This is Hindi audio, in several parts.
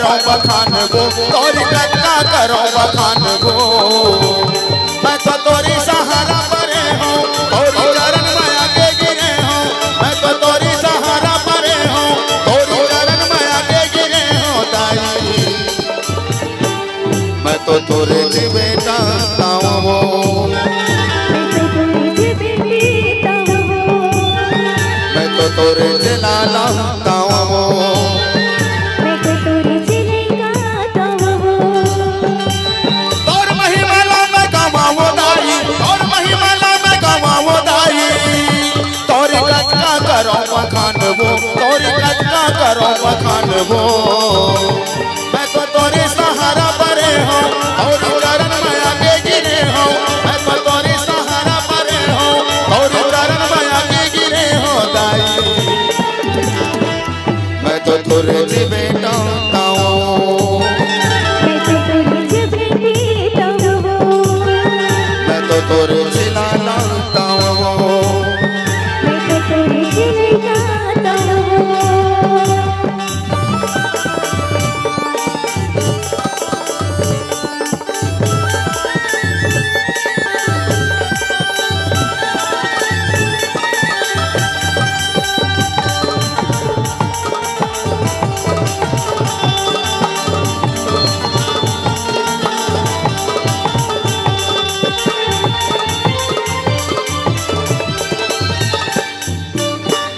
करो बखान वो, तोरी कटका करो बखान वो। मैं तो तोरी सहारा परे हूँ, तोरी चरण में आगे गिरे हूँ। मैं तो तोरी सहारा परे हूँ, तोरी चरण में आगे गिरे हूँ दाई। मैं तो तोरे जी बेटा वो, मैं तो तोरे जी लाला वो, मैं तो तोरे जी लैका वो। तोर महिमाला में गवाओ दाई, तोर महिमाला में गवाओ दाई। तोरी कटका करो बखान वो, तोरी कटका करो बखान वो। मैं तो तोरे सहारा परे हूँ, तोरी चरण में आगे गिरे हूँ। मैं तो तोरे सहारा परे हूँ, तोरी चरण में आगे गिरे हूँ दाई। मैं तो तोरे जी बेटा हूँ, मैं तो तोरे जी बेटा वो। मैं तो तोरे जी लाला हूँ। मैं तो तोरे जी लैका वो।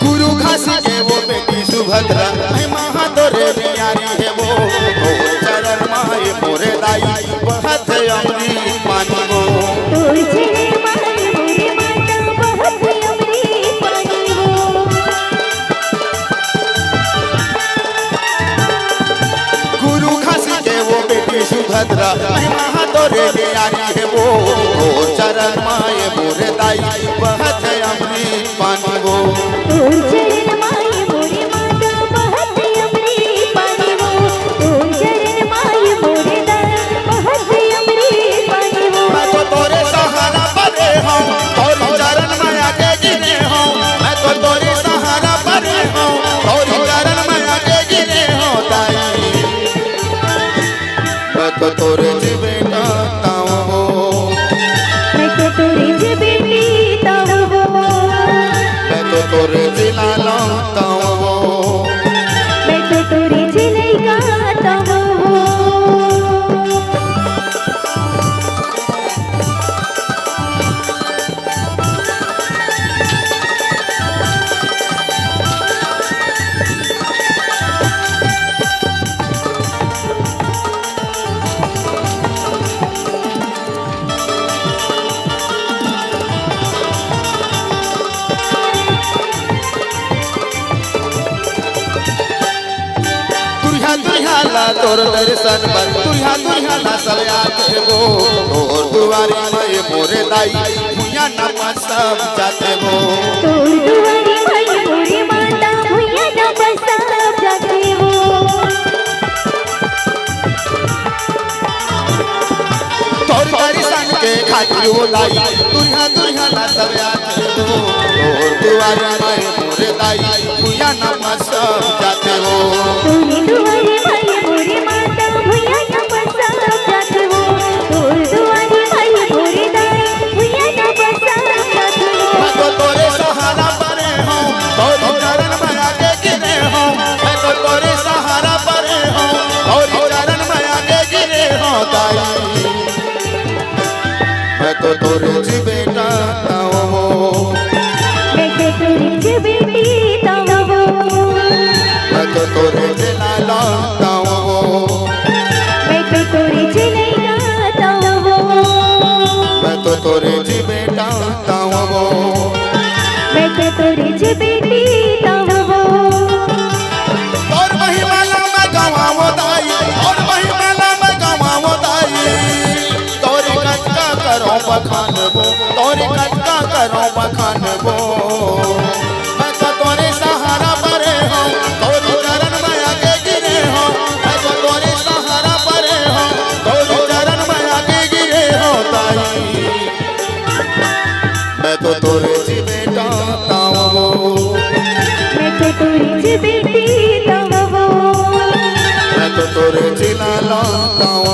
गुरु घासी के वो बेटी सुभद्रा, मैं महादोरे प्यारी है वो। चरण माए मोरे दाई, बहत अमृत पानी वो। तोर चरण माए मोरे माता, बहत अमृत पानी वो। गुरु घासी के वो बेटी सुभद्रा, मैं महादोरे प्यारी है वो। चरण माए मोरे दाई, बहत अमृत पानी वो। तोर चरण माए मोरे माता, बहत अमृत पानी वो। तोर चरण माए मोरे दाई, बहत अमृत पानी वो। मैं तो तोरे सहारा परे हूँ, तोरी चरण में आगे गिरे हूँ। मैं तो तोरे सहारा परे हूँ, तोरी चरण में आगे गिरे हूँ दाई। मैं तो तोरे जी बेटा हूँ, मैं तो तोरे जी बेटा वो। मैं तो तोरे जी लाला हूँ। मैं तो तोरे जी लैका वो। दुल्हा तोर दर्शन पर, दुल्हा सब आते वो। तोर दुआरी में मोरे दाई, भुइया नमा सब जाते वो। तोर दुआरी भाई मोरे माता, भुइया नमा सब जाते वो। तोर दर्शन के खातिर वो लाई, दुल्हा सब आते वो। तोर दुआरी में मोरे दाई, भुइया नमा सब जाते वो। तोर दुआरी भाई मोरे माता, भुइया नमा सब जाते वो। तोर दुआरी भाई मोरे दाई, भुइया नमा सब जाते वो। मैं तो तोरे सहारा परे हूँ, तोरी चरण में आगे गिरे हूँ। मैं तो तोरे सहारा परे हूँ, तोरी चरण में आगे गिरे हूँ दाई। मैं तो तोरे जी बेटा हूँ, मैं तो तोरे जी बेटा वो। मैं तो तोरे जी लाला हूँ। मैं तो तोरे जी लैका वो। मैं तो तोरे जी बेटा हूँ, मैं तो तोरे जी बेटा वो। और महिमाला में गवाओ दाई, और महिमाला में गवाओ दाई। तोरी कटका करो बखान वो, तोरी कटका करो बखान वो। मैं तो तोरे सहारा परे हूँ, तोरी चरण में आगे गिरे हूँ। मैं तो तोरे सहारा परे हूँ, तोरी चरण में आगे गिरे हूँ दाई। मैं तो तोरे जी बेटा हूँ, मैं तो तोरे जी बेटा वो। मैं तो तोरे गाऊं